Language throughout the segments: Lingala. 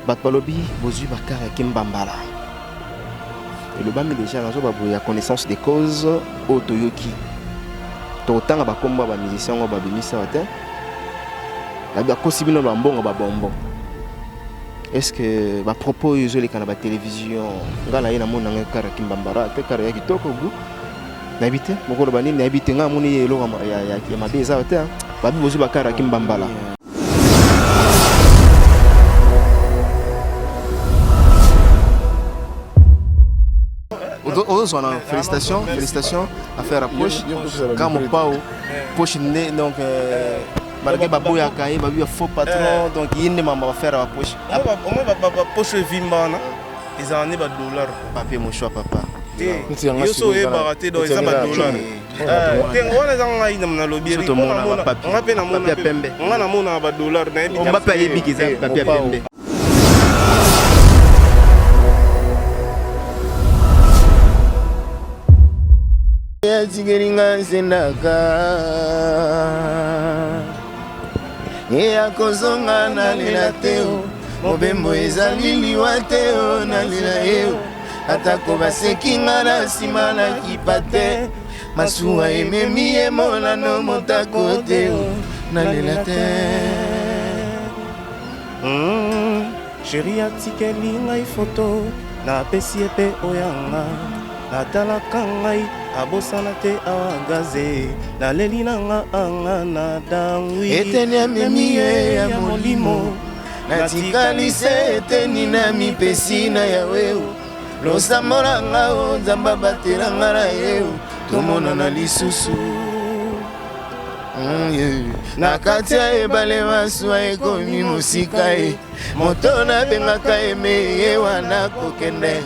Batbalobi, Bozu Bakara Kimbambala. Et le bami déjà, il y a connaissance des causes au Toyoki. Autant à Bakomba, les musiciens, les musiciens, il y a aussi des bonbons. Est-ce que les propos de la télévision, il y a des gens qui Kimbambara, il y a des gens n'habité beaucoup de banni n'habité nga moni yelo ya mabeza hote babi bozu bakara kimbambala félicitations à faire approche quand mon pao poche né donc malgré babou ya kai babi faux patron donc il ne m'a pas faire approche au moins poche vimbana ils en ont $. Papier mon choix papa yo so e baraté dans les $. On a un na lobby on a pe na mona pembe on a na mona $. On va payer big papier pembe. Ya tigeringa sendaka ya kozonga na lela teo mobembo ezali liwa teo na lela eo atako basekinga na nsima na kipa te masuwa ememi emonano motako te nalela te sheri atikeli ngai foto napesi epe oyanga natalaka ngai abosana te awagaze naleli nanga anga na dangwi eteni amemi ye ya molimo natikali se eteni na mipesi na yawe losamolanga o nzamba batelanga na ye tomonana lisusu na kati ya ebale masuwa ekomi mosika ye moto nabengaka eme ye wana kokende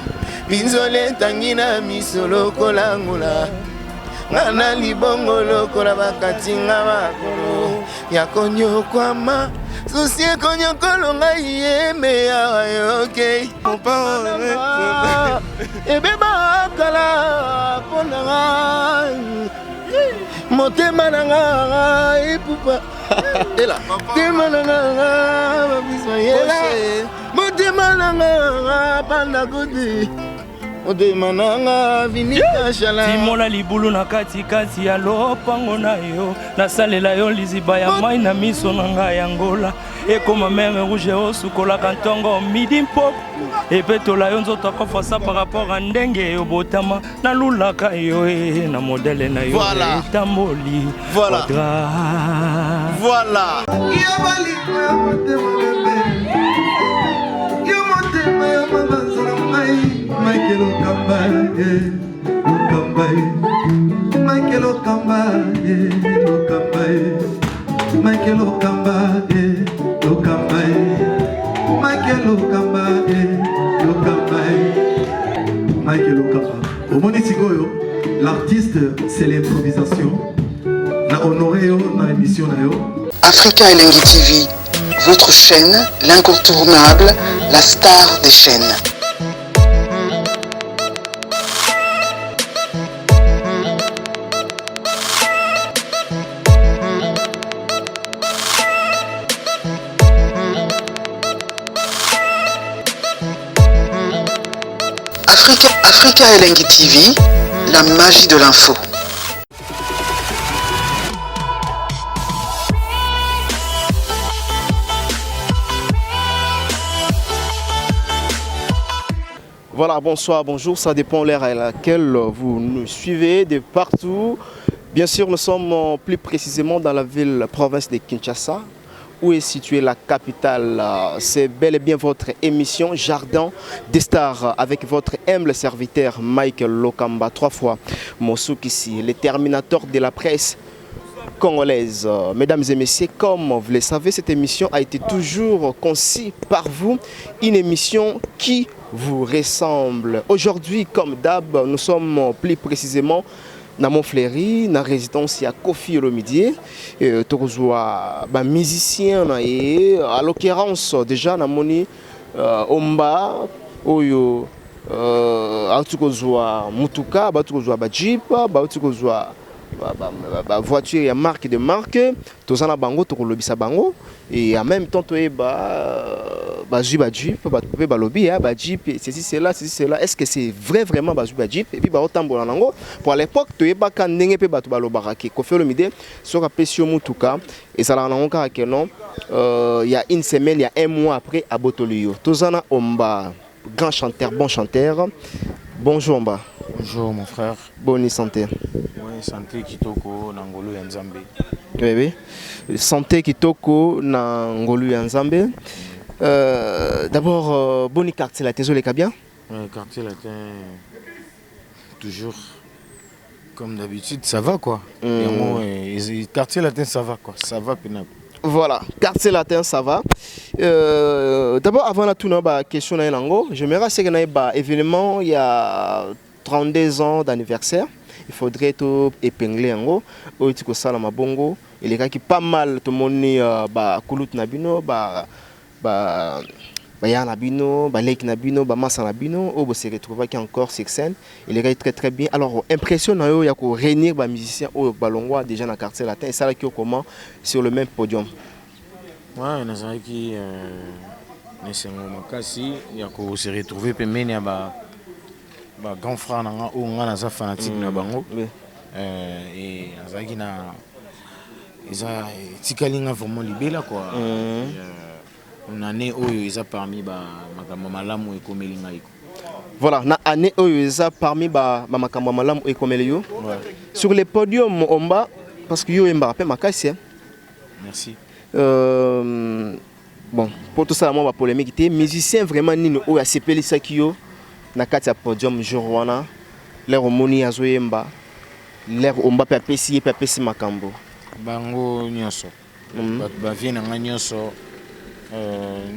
binzole etangi na miso lokola ngula nga na libongo lokola bakatinga makolo ya konyokwama susi ekonyokolo ngai yeme awa yoke ebeba akala mpona nga motema na nga epupa motema na nga babisma yela motema na nga panda koti motema na nga vinika shala timola libulu na katikati ya lopango na yo nasalela yo liziba ya mai na miso na nga ya ngola ekoma mere rouge osukolaka ntongo midi mpoko epetola yo nzoto akofasa par rapport a ndenge yobotama nalulaka yo na modele na yo etamboli voilà Michael Okamba, Michael Okamba, Okamba, Michael Okamba, Okamba, Michael Okamba, Okamba, Michael Okamba. Au Monitigoyo, l'artiste c'est l'improvisation. Na honoré yo na émission na yo. Africa Elengi TV, votre chaîne, l'incontournable, la star des chaînes. Africa Elengi TV, la magie de l'info. Voilà, bonsoir, bonjour, ça dépend de l'heure à laquelle vous nous suivez de partout. Bien sûr, nous sommes plus précisément dans la ville, province de Kinshasa, où est située la capitale. C'est bel et bien votre émission Jardin des Stars avec votre humble serviteur Michael Okamba, 3 fois Mossoukissi, le terminateur de la presse congolaise. Mesdames et messieurs, comme vous le savez, cette émission a été toujours conçue par vous, une émission qui vous ressemble. Aujourd'hui, comme d'hab, nous sommes plus précisément dans Montfleury, dans la résidence à Kofi Olomidie, un musicien, à l'occurrence déjà dans mon Omba, Oyo, Mutuka, Jeep, voiture et marque de marque, tout ça bango, tout le bango, et en même temps, bazui badjip pe balobi ya badjip ceci cela est-ce que c'est vrai vraiment bazui badjip et puis ba otambola nango pour à l'époque to yebaka ndenge pe bato balobaka ke Koffi Olomide soka pesio mutuka et ça la nango ka ke non il y a une semaine il y a un mois après à Botolio tozana omba grand chanteur bon chanteur bonjour Omba. Bonjour mon frère. Bonne santé. Oui, santé kitoko na ngolu ya Nzambe. Oui, oui. Santé kitoko na ngolu ya Nzambe. D'abord, boni quartier latin, zo leka bien? Quartier latin, toujours comme d'habitude, ça va quoi. Quartier latin, ça va quoi, ça va pénable. Voilà, quartier latin, ça va. D'abord, avant la tournée, question na lango, j'aimerais c'est qu'il y a un événement, il y a 32 ans d'anniversaire. Il faudrait tout épingler en haut. Au titre ça la mabongo, il est qui pas mal tout le monde ba kulut nabino ya nabino lake nabino massa nabino au se retrouver qui encore sur scène. Il est très très bien. Alors impressionnant yo ya ko réunir ba musiciens au balongwa déjà dans quartier latin et ça là qui comment sur le même podium. Ouais, na ça qui nesengo makasi ya ko se retrouver pembeni ya ba grand frère nanga o nga naza fanatique na bango et azaki na eza tikalinga vraiment libela quoi on année oyo eza parmi ba makambo malamu ekomeli ngai ko voilà na année oyo eza parmi ba makambo malamu ekomeli yo sur les podiums Omba parce que yo emba pe makasi merci bon pour tout ça moi ba polémique té musicien vraiment nino oyo asepeli sakio na kati ya podium jour wana l'air omoni azoyemba l'air Omba pe apesi makambo bango nyonso ba vie na nga nyonso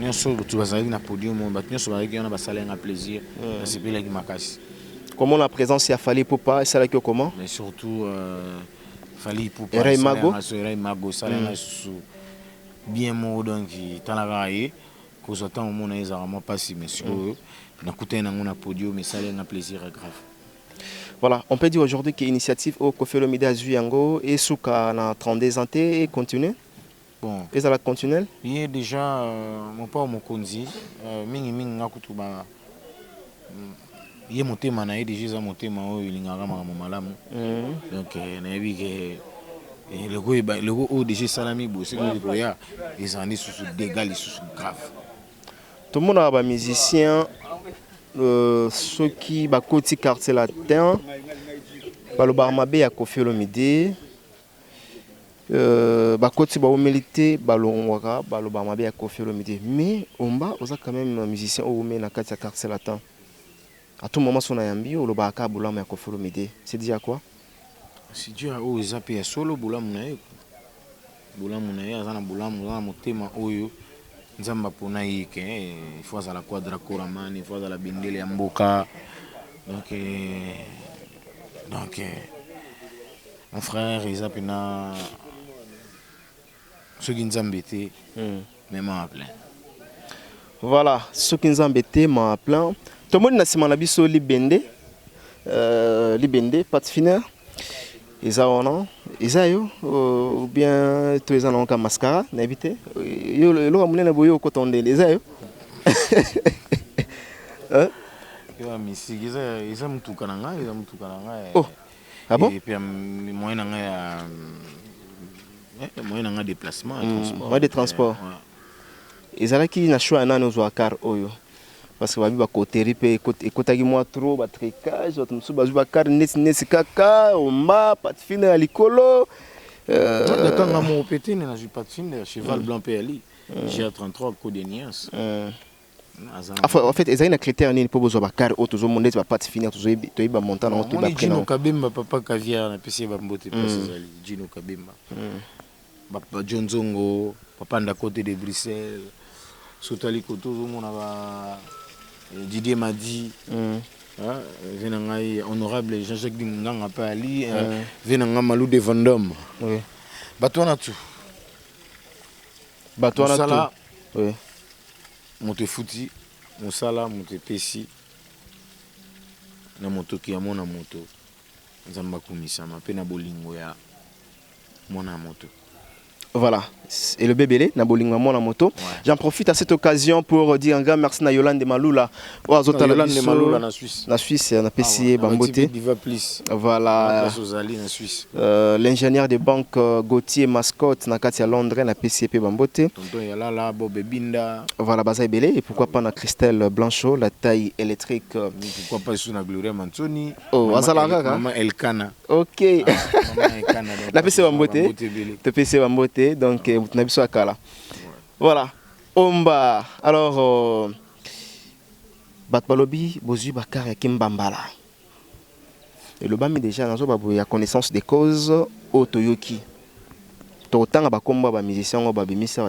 nyonso tu bazali na podium ba nyonso bazali na basala nga plaisir asepeli makasi comment la présence ya Fally Ipupa ça là que comment mais surtout Fally Ipupa Ray Mago ça là sous bien mo donc tanaka ye ko zotan au mona ezara mo pasi monsieur na kuté na ngona podium mais ça là plaisir grave. Voilà, on peut dire aujourd'hui que l'initiative au Koffi Olomide Azuyango et Souka na 32 ans et continue. Bon, et ça va continuer. Il y a déjà mon père mon konzi mingi ngakutu ba ye motema na ye déjà za motema o ilingaka malamu. Donc na yebi ke le go o déjà salami bo c'est que ya ils en sous dégâts sous grave. Tout le monde a ba musicien ceux qui bakoti quartier latin balobarmabe ya Koffi Olomide bakoti ba humilité balongwaka balobarmabe ya Koffi Olomide mais Omba oza quand même musicien au mais na kati ya quartier latin à tout moment son ayambi o lobaka bulamu ya Koffi Olomide c'est déjà quoi c'est déjà o zape ya solo bulamu na ye azana bulamu azana motema oyo Nzamba pona yike il faut à la quadra coraman il faut à la bindele ya mboka donc mon frère ils apena ceux qui Nzamba té même en plein voilà ceux qui Nzamba té en plein tout le monde na sima na biso libende patifiner Isaona, Isayo, ou bien tous les ans en mascara, n'habite. Yo le ramène na boyo coton de Isayo. Yo misi, Isa mutukananga, Oh, ah bon? Et puis moyen nanga déplacement, moyen de transport. Ezala ki na choix na nos wakar oyo. Parce que babi côté ripe ekotaki moi trop ba tricage autre musu bazu ba car nesi kaka Omba patifine ya likolo d'accord na mo pété na ju patifine cheval blanc PLI GA33 code de Nias en fait ezali na critère nini pour besoin ba car autre zo monete ba patifine to ba montant na to ba prix Gino Kabemba papa caviar na PC ba mbote place ezali Gino Kabemba ba John Zongo papa nda côté de Bruxelles sotali koto zo mona ba Didier m'a dit, honorable Jean-Jacques Dinganga Pali, Venanga Malou de Vendôme. Batouana tout. Batouana tout. Oui. Monte fouti, mon sala, monte pesi. Na moto qui a mon moto. Zamba kumisa, ma pena bolingo ya mon moto. Voilà. Et le bébé, na boling maman la moto. J'en profite à cette occasion pour dire un grand merci à Yolande Maloula. Yolande Maloula na Suisse. Na Suisse, on a PCA Bamboté. Voilà. L'ingénieur de banque Gauthier Mascotte na Katia Londres na PCP Bamboté. Tonton Yalala Bob Binda. Voilà, Baza Belé et pourquoi pas na Christelle Blanchot, la taille électrique. Pourquoi pas sur na Gloria Manzoni. Oh, Azalaga. Maman Elkana. OK. La PCP Bamboté. La PCP Bamboté donc voilà. Omba. Alors, Batbalobi, Bozu Bakar et Kimbambala. Et le bami déjà, il y a connaissance des causes au Toyoki. Autant à Bakomba, les musiciens, les musiciens,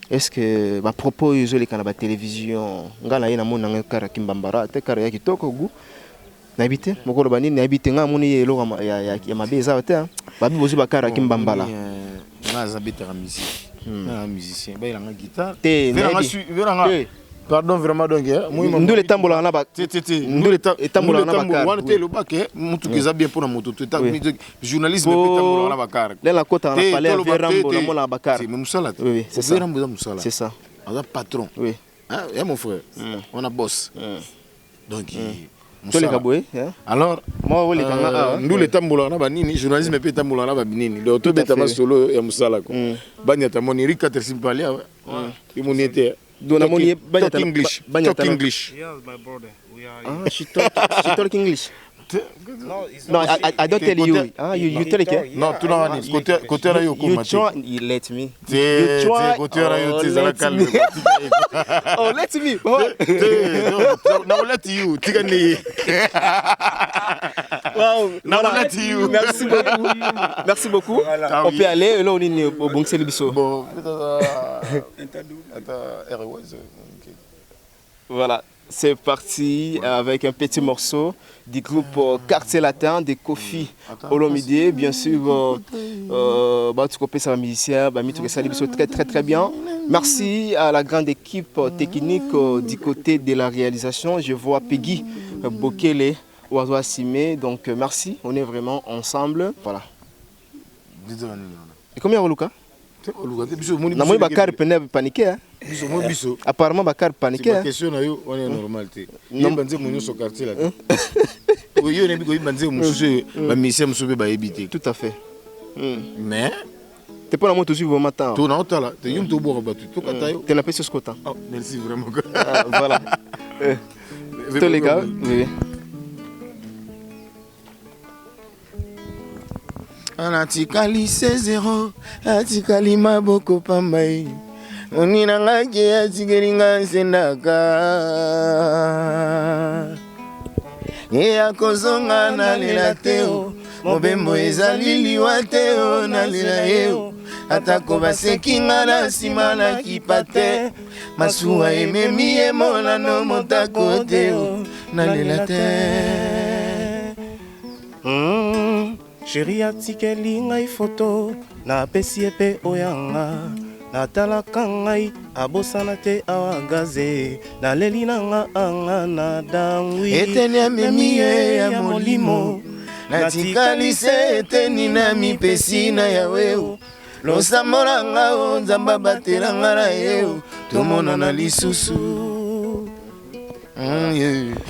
est-ce que les propos isolés dans la télévision, n'habite moko bani n'habite nga moni elo ya mabeza ta babi bozu bakara kimbambala nga zabita la musique na musicien ba ilanga guitare te pardon vraiment donc ndule tambola na ba ndule tambola na bakara wana te lo bake mutu keza bien pour na moto to journaliste be tambola na bakara la kota na palais verambo na mona bakara c'est musala oui c'est ça verambo musala c'est ça on a patron oui hein et mon frère on a boss donc alors moi nous les tambola na banini journalisme pe tambola na banini donc to beta masolo ya musala ko banya tamoni rika tersimpalia imunité dona moni banya English talk English yeah my brother we are she talk English. No, I don't tell you. You tell it. No, tu n'as ni côté là yo you let me. You try côté là yo tu zala calme. Oh, let me. No, let you. Tigani. Wow. No, let you. Merci beaucoup. Merci beaucoup. On peut aller là on est au bon c'est le biso. Bon. Voilà. C'est parti avec un petit morceau du groupe Quartier Latin de Kofi Olomide. Bien sûr, ça va musicien, très très très bien. Merci à la grande équipe technique du côté de la réalisation. Je vois Peggy Bokele, Oiseau Assimé. Donc merci, on est vraiment ensemble. Voilà. Et combien Luka? Na Bakar paniqué. Apparemment Bakar paniqué. C'est question na yo on est normal té. Non banze monyo so quartier là. Yo ne bi ko banze mususu ba mission mususu ba ebité. Tout à fait. Mais t'es pas la moto sur vraiment temps. Tu na otala, te yum to bo ba tu kata yo. T'es na pêche ce côté. Oh, merci vraiment. Voilà. Tous les gars, oui. Anatikali 16-0, atikali maboko pambai. Onina ngake atikeringa sendaka. Kozonga na lela teo, mobembo ezali liwa teo na lela eo. Atako basekinga na sima na kipate, masuwa ememi emola no motako teo na lela te. Chérie atikeli ngai photo na pesi epe oyanga natalaka ngai abosana te awa gaze naleli na nga anga na dangwi eteni amemi ye ya molimo natikali se eteni na mipesi na yawe losambola nga o nzamba batela nga na ye tomonana lisusu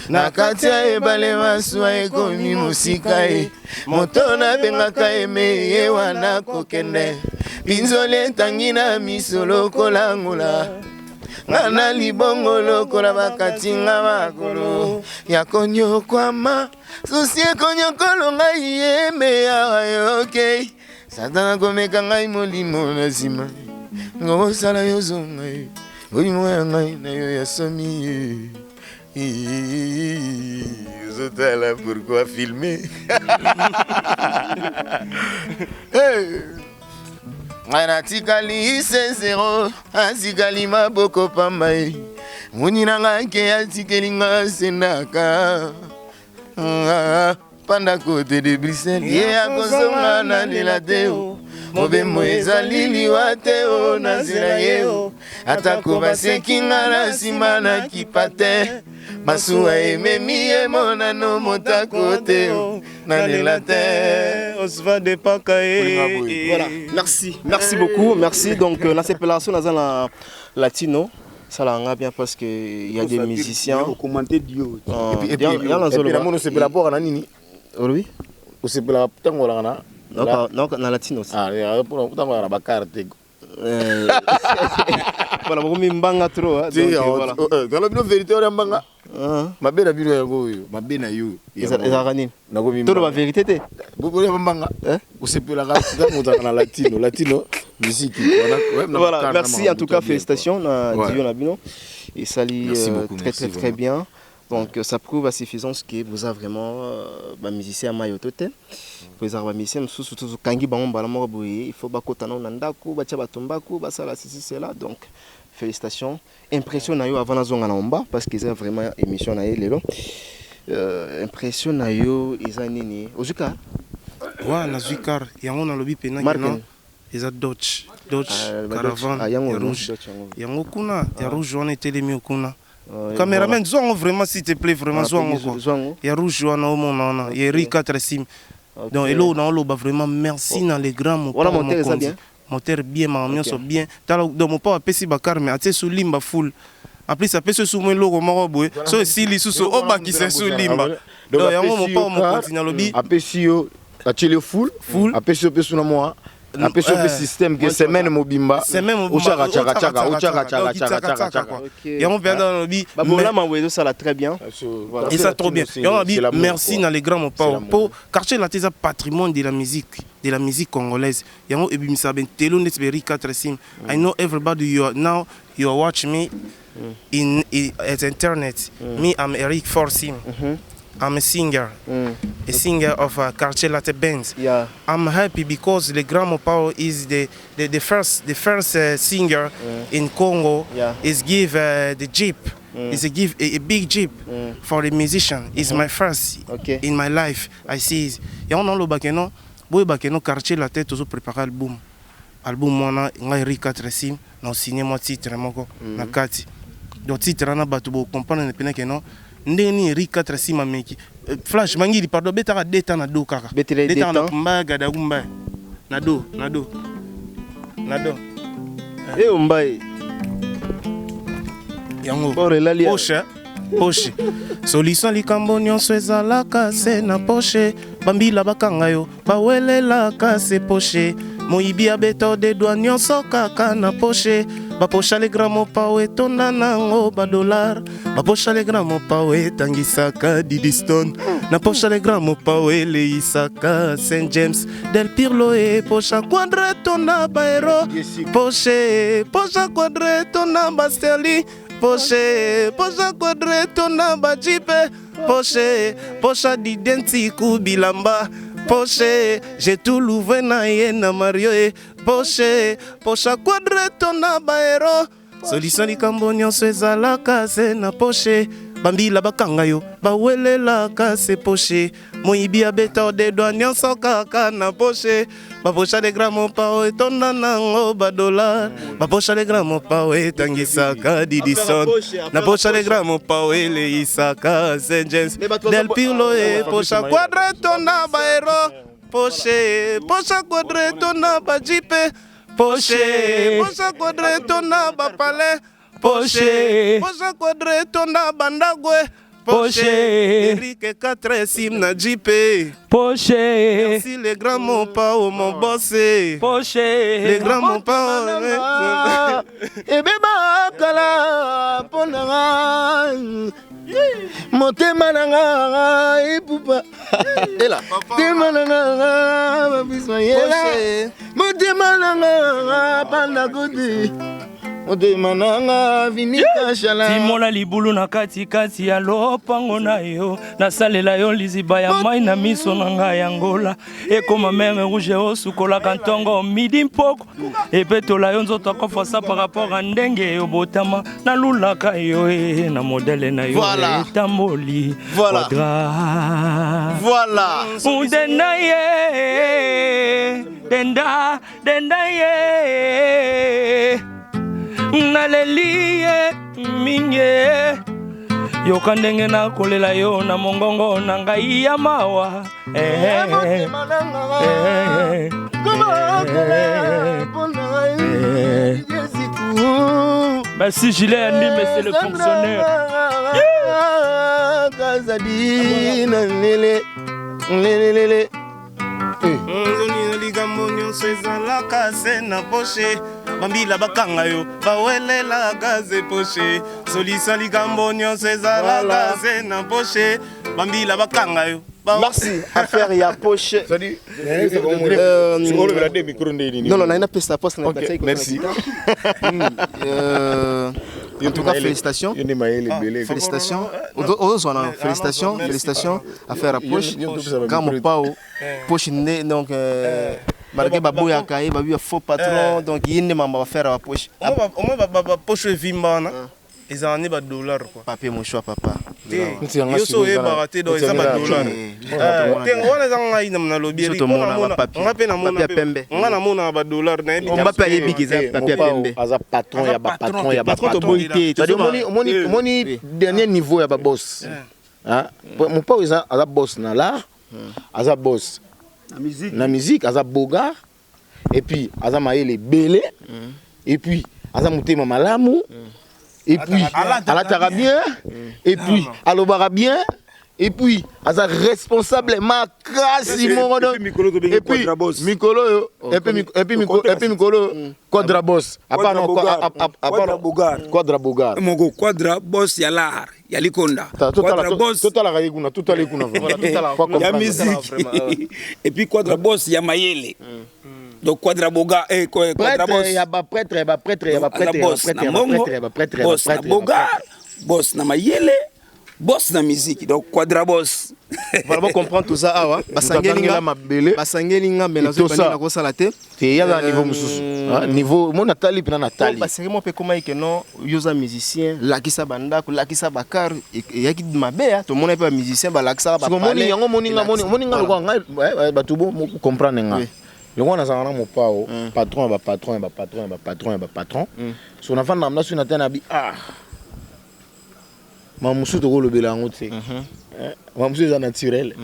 na kati ya ebale masuwa ekomi mosika ye moto nabengaka eme ye wana kokende pinzoli etangi na miso lokola ngula nga na libongo lokola bakati nga makolo ya konyokwama susi ekonyokolo ngai yeme awa yoke satana komeka ngai molimo na nsima ngosala yo zonga ye molimo ya ngai na yo ya somi ye. Vous êtes là pourquoi filmer? Anatikali 16-0, atikali maboko pambai. Munina ngake atikelinga sendaka. Panda côté de Bruxelles, ye akozonga na lela teo. Mobembo ezali liwa teo na zela yeo. atako basekinga na nsima na kipate masuwa ememi ye monano motako te nalela te Osvade Pakae. Voilà, merci beaucoup, merci. Donc la séparation dans la latino, ça l'a bien parce que il y a des musiciens. Au commenter Dio. Et puis il y a la zone. On se la pour nini. Oui. On se la tango la na. Non, na latino. Ah, pour tango la bakarte. Voilà, vous mbanga trop. Voilà. Dans la vérité on mbanga. Mabe na bino yango yo, mabe na yo. Ezaka nini? Tout la vérité te. Bobo mbanga. On se peut la tango na latino musique. Voilà, merci en tout cas, félicitations na Dio na bino. Et ça lit très bien. Donc ça prouve à suffisance que vous avez vraiment un musicien à Mayotote. Vous avez un musicien surtout kangi bango balamo boye, il faut bakotana na ndako, batia batombaku, basala ceci cela. Donc félicitations. Impression na yo avant la zone na parce qu'ils ont vraiment émission na lelo. Impression na yo eza nini? Ozuka? Ouais, na Zukar, yango na lobi pena kena. Eza Dodge Caravan ya rouge. Yango kuna, ya rouge on était les mieux kuna. Caméraman, zoango vraiment s'il te plaît, vraiment zoango. Il y a rouge wana au mon il y a Rika Trasim. Donc et là on a vraiment merci dans les grands mots. Voilà moteur bien. Moteur bien, ma bien. Dans mon papa pesi bakar mais até sous limba full. En plus ça peut se soumettre logo moroboé. So si li sous au bas qui c'est sous limba. Donc yango mon papa mon continue lobby. Apesio ateli full. Apesio pesu na moi. Après ce système que c'est même mobimba. C'est même mobimba. Et on vient dans le bi. Là ma ça l'a très bien. Et ça trop bien. Et on dit merci dans les grands mots pour quartier la tesa patrimoine de la musique congolaise. Et on ebimisa ben telo netberi 4 sim. I know everybody you are watching me at internet. Me I'm Eric Forsim. I'm a singer, a singer of Quartier Latte Bands. Yeah. I'm happy because the Gramo Power is the first singer in Congo. Yeah. Is give the jeep. Is a big jeep for the musician. It's my first in my life. I see. Et on a le bakeno, boy bakeno Quartier Latte toujours préparer album. Album moi na Rika Trasim, na signé moi titre moko na kati. Donc titre na batu bo comprendre ne pena keno. Ndeni Rika Trasima meki flash mangili pardon betaka deta na do kaka deta na mbaga da umba na do mbaye yango poche solution likambo nyonso ezalaka se na poche bambila bakanga yo bawelelaka se poche moyibi abeto de douane nyonso kaka na poche bapocha les grammes pawe tonda nango ba dollar bapocha les grammes pawe tangisaka didiston na pocha les grammes pawe le isaka Saint James del Pirlo e pocha quadre tonda ba hero poche quadre tonda ba Sterling poche quadre tonda ba jipe poche d'identico bilamba poche j'ai tout louvé na yena Mario poche quadre tona baero solution likambo nyonso ezalaka se na poche bambila bakanga yo bawelelaka se poche moyibi abeta de douane nyonso kaka na poche bapocha de gramo pao etonda nango badolar bapocha de gramo pao etangisaka didison na pocha de gramo pao eleisaka Saint James del Pirlo e pocha quadre tonda baero poche quadre tonda ba jipe poche quadre tonda ba palais poche quadre tonda bandagwe poche Eric 4 sim na jipe poche merci les grands mon pas au mon bossé poche les grands mon pas et beba kala ponanga motema nanga ipupa ela motema nanga babiswa yela motema nanga panda kodi motema nanga vinika shala timola libulu na katikati ya lopango na yo nasalela yo liziba ya mai na miso na ngai ya ngola ekoma mer rouge osukolaka ntongo midi mpoko epetola yo nzoto akofasa par rapport à ndenge yo botama nalulaka yo na modele na yo etamboli voilà denda ye naleli ye mingi yoka ndenge nakolela yo na mongongo na ngai ya mawa merci Gilet Andi, monsieur le fonctionnaire. Kazadina lele lele. Nzoni ligambo nyonso ezalaka se na poche bambila bakanga yo bawelela gaze poche solisa ligambo nyonso ezalaka se na poche bambila bakanga yo. Merci. Affaire ya poche. Non, non, on a une piste à poste. Merci. En tout cas, félicitations. Félicitations. Félicitations. Félicitations. Affaire à poche. Quand mon pao, poche donc. Malgré Babou Yakaï, Babou a faux patron, donc il ne m'a pas faire à poche. Au moins, poche vimbana. Ils ont des dollars. Papier, mon choix, papa. Yo so e baraté do eza ba dollar. Tengo wana zanga ina na lobby ri. Ngape na mona pembe. Ngana mona ba dollar na ebi. On va payer bikiza papier pembe. Aza patron ya ba patron ya ba patron to boité. C'est-à-dire moni dernier niveau ya ba boss. Hein? Mon père aza boss na l'art. Aza boss na musique, aza boga. Et puis aza maele belé. Et puis aza mutema malamu. Et puis, à la tara bien, et puis, à l'obara bien, et puis, à sa responsable, ma crasse, et puis, Mikolo, et puis, Mikolo, Quadrabos, à part Quadrabogar. Mogo Quadrabos, y'a l'art, y'a l'iconda. Total Raiguna, tout à l'écouna. Y'a musique. Et puis, Quadrabos, y'a Mayele. Donc Quadraboga et Quadrabos. Il y a ba prêtre, il y a prêtre. Boss na boga, boss na mayele, boss na musique. Donc Quadrabos. Voilà, on comprend tout ça. Ah, Basangelinga mabele. Basangelinga menazo bana ko salate. Il y a un niveau mususu. Niveau mon natali pena natali. Basangelinga pe comment que non, yoza musicien, lakisa banda, lakisa bakar, yaki mabea, tout le monde est pas musicien, ba lakisa ba. Moni yango moninga lokwa ngai batubo comprendre nga. Le roi n'a pas mon pao, patron, patron. Son enfant n'a pas su n'atteindre ah. Ma moussou de rôle bélango, tu sais. Ma moussou est naturel.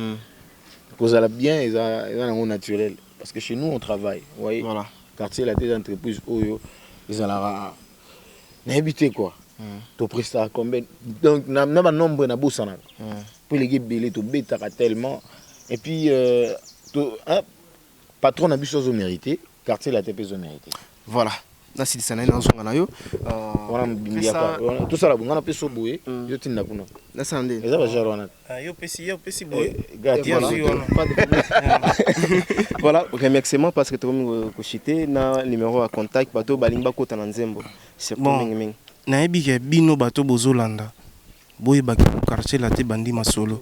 Cause elle a bien, ils ont naturel. Parce que chez nous, on travaille. Vous voyez, voilà. Quartier, la tête d'entreprise, ils ont la. N'habitez quoi. Tu prestes combien. Donc, n'a pas nombre de boussana. Puis les gars, tu bêtes tellement. Et puis, patron n'a plus chose mérité, quartier la TP mérité. Voilà. Là c'est ça na zonga na yo. Tout ça la bunga na peso boye, yo tinda kuna. Na sande. Eza ba jarwana. Yo pesi boye. Voilà, remerciement parce que tu as chité na numéro à contact bato balimba kota na nzembo. C'est bon ming. Na ebike bino bato bozolanda. Boye ba quartier la te bandi masolo.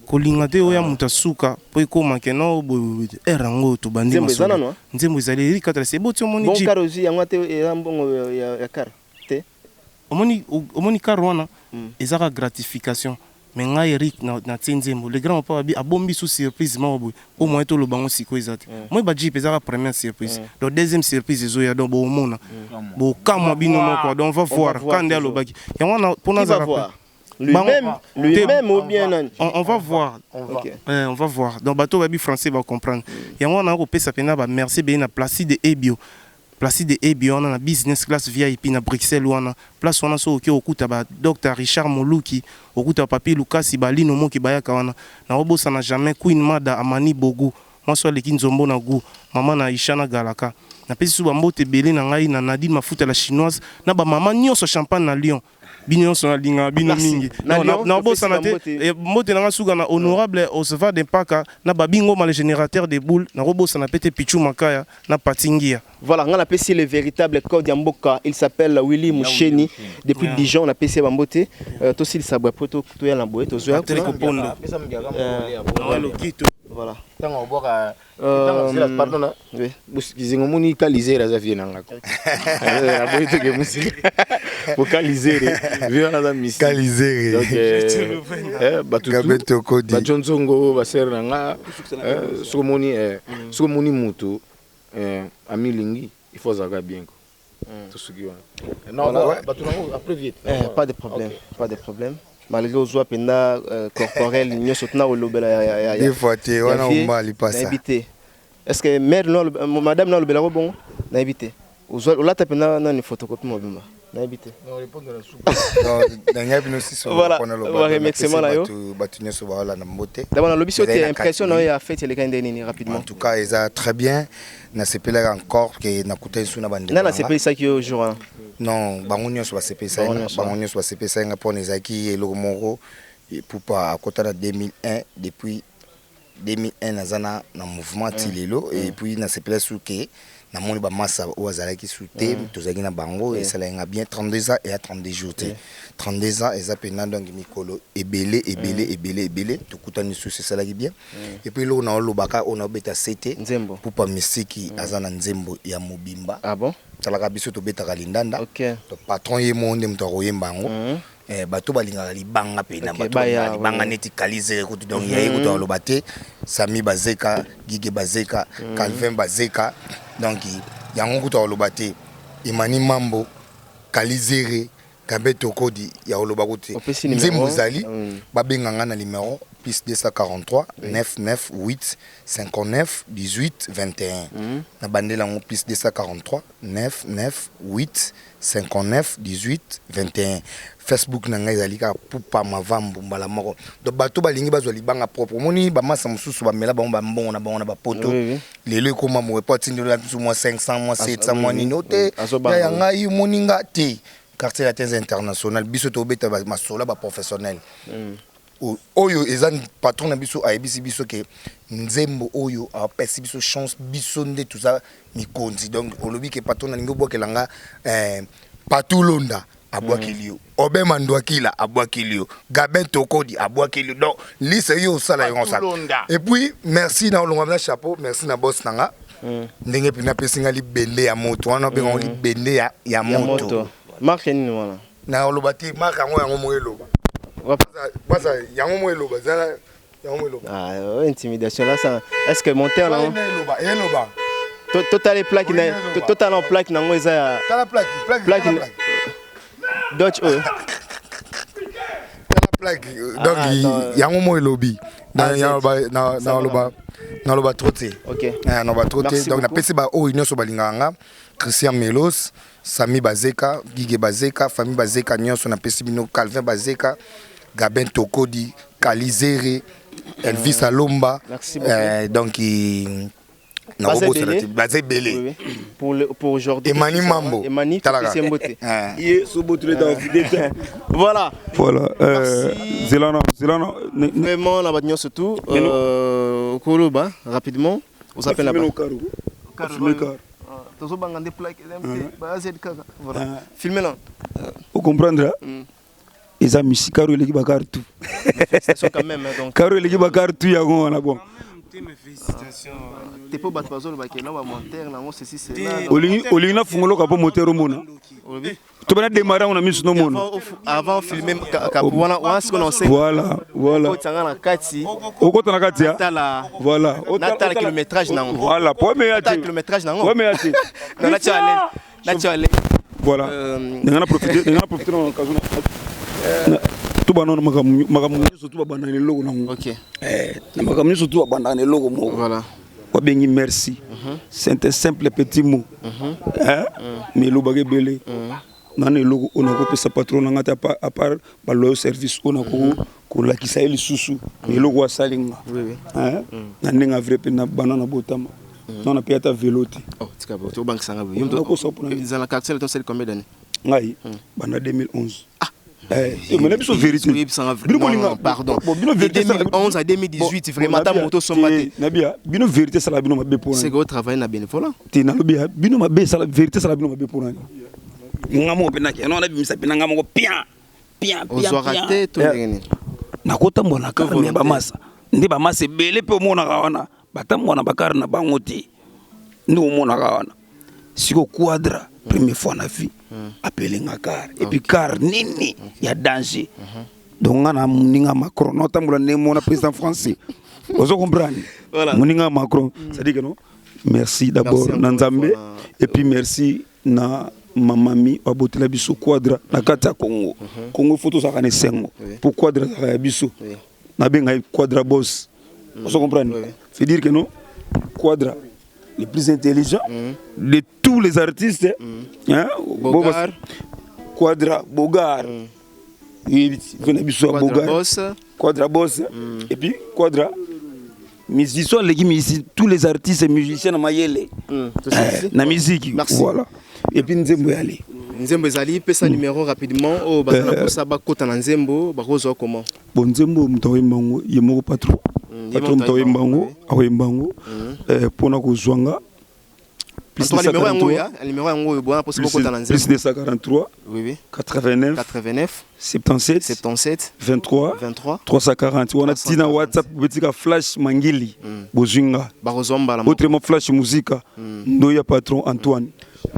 Kolinga te oya muta suka po ekoma keno erango to bandi masolo nzembo ezali eri katra se boti omoni bon car aussi yango te mbongo ya car te omoni car wana ezaka gratification mais nga Eric na tenzembo le grand papa abi abombi sous surprise ma boy au moins to lo bango siko ezati moi ba jeep ezaka première surprise donc deuxième surprise ezoya donc bo mona bo kamwa bino moko donc on va voir quand ndia lo baki yango na pona za lui-même ou bien on va voir. On va voir. Donc bateau baby français va comprendre. Et on a repé ça pena ba merci bien na Placide Ebio. Placide Ebio on a business class VIP na Bruxelles on a place on a so au okuta ba Dr Richard Moluki okuta papier Lucas Balino mo ki bayaka wana. Na obosa na jamais Queen Mada Amani Bogu. Moi so leki nzombo na gu mama na Ishana Galaka. Na pesi su ba mbote belé na ngai na Nadine mafuta la chinoise na ba mama nyonso champagne na Lyon. Bino son linga bino mingi na bossa na te mote na suga na honorable Osva de Paka na babingo mal générateur de boules na robossa na pete Pichu Makaya na Patingia. Voilà, on a appelé le véritable code Yamboka, il s'appelle Willy Moucheni depuis Dijon on a appelé Bambote to sil sabwa poto to ya lamboé to zoya Pondo. Voilà. Tango boka pardon oui kizingo moni kalizera za vie nanga ko la boite ke musi pour kalizera vie na za misi kalizera donc batutu ba Johnsongo ba ser nanga sokomoni mutu ami lingi il faut zaga bien ko tout ce qui est. Non, après vite. Pas de problème, pas de problème. Malgré aux joies corporelles, nous soutenons au lobby. Des fois, tu es mal passé. Est-ce que mère, madame, non, le bel bon, n'a évité. Aux joies, là, tu as une photocopie mobile. N'a évité. Non, répondre à la soupe. Voilà, on va remercier là. D'abord, le lobby, c'est impression, il a fait les gars rapidement. En tout cas, ils ont très bien. Na CP encore que na kuta suna bande. Na CP ça qui au jour. Non, bangonyo so CP ça, bangonyo so CP ça ngapone zaki et logomoro pour pas à côté de 2001 depuis 2001 nazana na mouvement tilelo et puis na CP souké na moni ba massa o azala ki souté tozaki na bango et ça l'a bien 32 ans et à 32 jours. 32 ans et ça pendant donc mikolo ebele to kutani sous c'est ça là qui bien. Et puis là on a lobaka on a beta CT pour pas misiki azana nzembo ya mobimba. Ah bon? Ça la biso to beta kalindanda. OK. Le patron ye monde mto royembango. Bato balinga libanga pe na bato libanga neti kalize ko donc yayi ko lobate Sami Bazeka, Gige Bazeka, Calvin Bazeka. Donc yango ko lobate Imani Mambo, Kalizere, Kabeto Kodi ya olobakote. Nzembo zali babenganga na numéro plus 243 998 59 18 21. Na bandela ngo plus 243 998 59 18 21. Facebook na ngai zalika pupa mavambu mbala moko. Do bato balingi bazwa libanga propre. Moni ba massa mususu ba mela ba mbongo na ba poto. Lelo ko mamu report ndelo la biso moi 500 moi 700 moi ninote. Ya ngai moninga te. Quartier latin international biso to beta ba masola ba professionnel. Oyo ezan patron na biso ayebisi biso ke nzembo oyo apesi biso chance biso nde tout ça mikonzi. Donc olobi ke patron na lingo bokelanga patulonda abwakilio Obe Mandwakila abwakilio Gabin Tokodi abwakilio. Donc liste yo sala yo ça. Et puis merci na olonga chapeau, merci na boss nanga. Ndenge pina pesinga li bende ya moto wana be ngoli bende ya moto. Marque ni wana. Na olobati marque yango moelo. Basa yango moelo bazala yango moelo. Ah, intimidation là ça. Est-ce que monter là? Eloba. Total les plaques total en plaque nango eza. Tala plaque. Dutch plaque. Donc yango moelobi. Na loba troté. OK. Na loba troté. Donc na pesi ba o union so balinganga. Christian Melos, Sami Bazeka, Gige Bazeka, famille Bazeka nyonso na pesi bino Calvin Bazeka, Gabin Tokodi, Kalizere, Elvis Alomba. Donc Bazé Belé. Pour aujourd'hui. Emani Mambo. Emani Semboté. Voilà. Zelana. Vraiment la bagnon surtout. Koloba rapidement. Vous appelez là-bas. Filmez là. Vous comprendrez. Ils ont mis Caro et Bakartou. Félicitations quand même. Caro et Bakartou, il y a un bon. Félicitations. T'es pas battu par là, on va monter, là, ceci, c'est là. Olina Fungolo Kapo Montero Mona. Tu vas démarrer, on a mis son nom. Avant de filmer, on ce qu'on sait. Voilà. Voilà. Voilà. Natal kilométrage, non. Voilà. Natal kilométrage, non. Voilà. On a profité de l'occasion. Tout le monde surtout abandonné le logo. OK. Surtout abandonné le logo. Voilà. Merci. C'est un simple petit mot. Mais le bagage belé. Dans le logo, on a coupé sa patronne à part le service, on a coupé qui s'appelle Soussou. Mais le logo a salinga. Oui. On a vrai pena banana botama. On a payé ta véloté. Oh, tu as au banque ça. Ils ont la carte, c'est combien d'années? Oui. En 2011. Mais la vérité. Pardon. De 2011 à 2018, vraiment, ta moto sont matées. Nabia, bino vérité, ça la bino ma bépoura. C'est gros travail na bénévolat. T'es na lobia, bino ma bé, ça la vérité, ça la bino ma bépoura. Ngamo penaki, non, on a vu ça penanga mo bien. Aux raté tout rien. Na kota mbona ka ba massa. Ndi ba massa belé pe mona kawana. Batamona bakar na bangoti. Ndi mona kawana. Siko quadra. Première fois na vie appelé car et puis car nini il y a danger donc on a muninga Macron notamment le président français vous comprenez voilà muninga Macron ça dit que non merci d'abord Nanzambe et puis merci na mamami abotela biso quadra na kati ya Congo. Congo photo ça kana sengo. Pour quadra ya biso. Na benga quadra boss. Vous comprenez? C'est dire que non quadra les plus intelligents de tous les artistes hein Bogar. Quadra Bogar. Quadra boss et puis quadra musiciens tous les artistes et musiciens na mayele na musique voilà et puis nzembo yali Nzembo ezali pesa numéro rapidement au bazana posa ba kota na nzembo ba kozo comment bon nzembo mtawembango yemoko patron mtawembango awembango pona kozwanga plus de 243 oui 89 77 23 340 on a tina WhatsApp petit flash mangili bozunga barozomba autrement flash musique ndoya patron Antoine.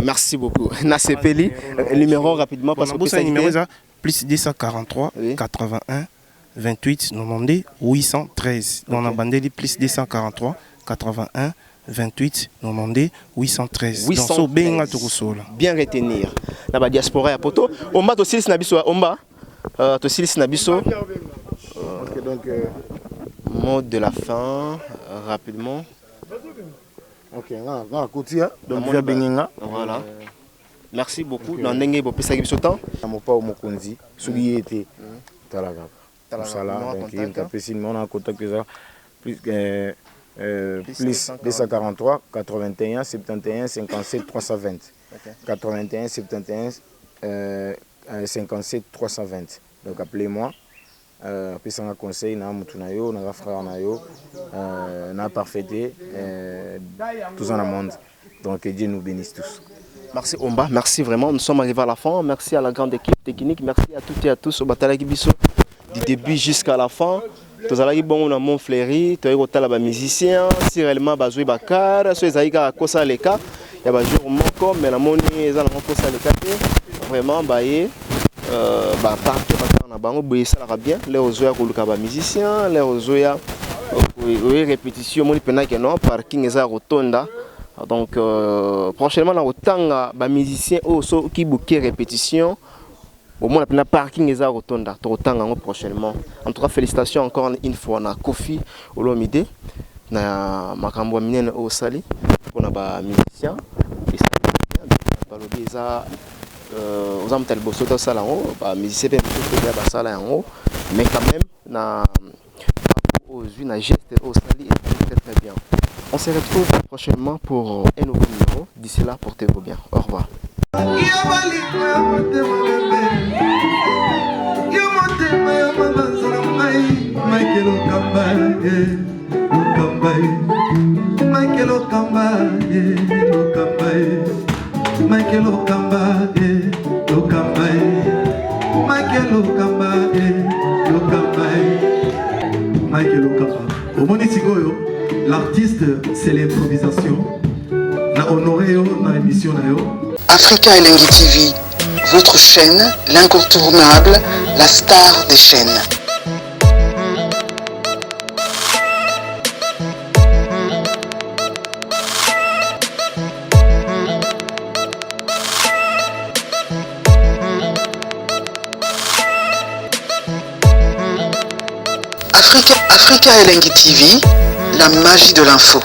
Merci beaucoup. Nasepeli numéro rapidement parce que c'est numéro ça plus 243 81 28 90 813 on a bandé plus 243 81 28 90 813 donc benga tokosola bien retenir na ba diaspora ya poto omba to silis na biso omba to silis na biso donc mot de la fin rapidement. OK na kotia donc via benginga voilà merci beaucoup na ndenge bo pesa biso temps mopa mokonzi sugi été talaka sala donc il tapesi mon en contact plus plus 243 81 71 57 320 81 71 57 320 donc appelez-moi puis ça un conseil na mutu na yo na frère na yo na parfaité tous en monde donc que Dieu nous bénisse tous. Merci Omba, merci vraiment, nous sommes arrivés à la fin. Merci à la grande équipe technique, merci à toutes et à tous au Batalaki Bisso du début jusqu'à la fin. Tous allez bon on a mon fléri, tu as eu ba musicien, si réellement ba jouer bakar, so ezaika kosa leka, ya ba jour moko mais la moni eza na kosa leka vraiment ba ye ba partout na bango boye ça la bien, les ozoya ko luka ba musicien, les ozoya répétition moni pena que non parking eza rotonda. Donc prochainement na otanga ba musicien oso ki bouquet répétition. Au moins la parking est à rotonda, prochainement. En tout cas, félicitations encore une fois à Kofi Olomide, na makambo minene au Sali, pour na ba musicien, balobi za aux amtel bosoto sala ngo, ba musicien pe ba sala yango, mais quand même na aux na geste au Sali est très bien. On se retrouve prochainement pour un nouveau numéro. D'ici là, portez-vous bien. Au revoir. L'artiste, c'est l'improvisation. Na honoré dans l'émission. Africa Elengi TV, votre chaîne, l'incontournable, la star des chaînes. Africa Elengi TV, la magie de l'info.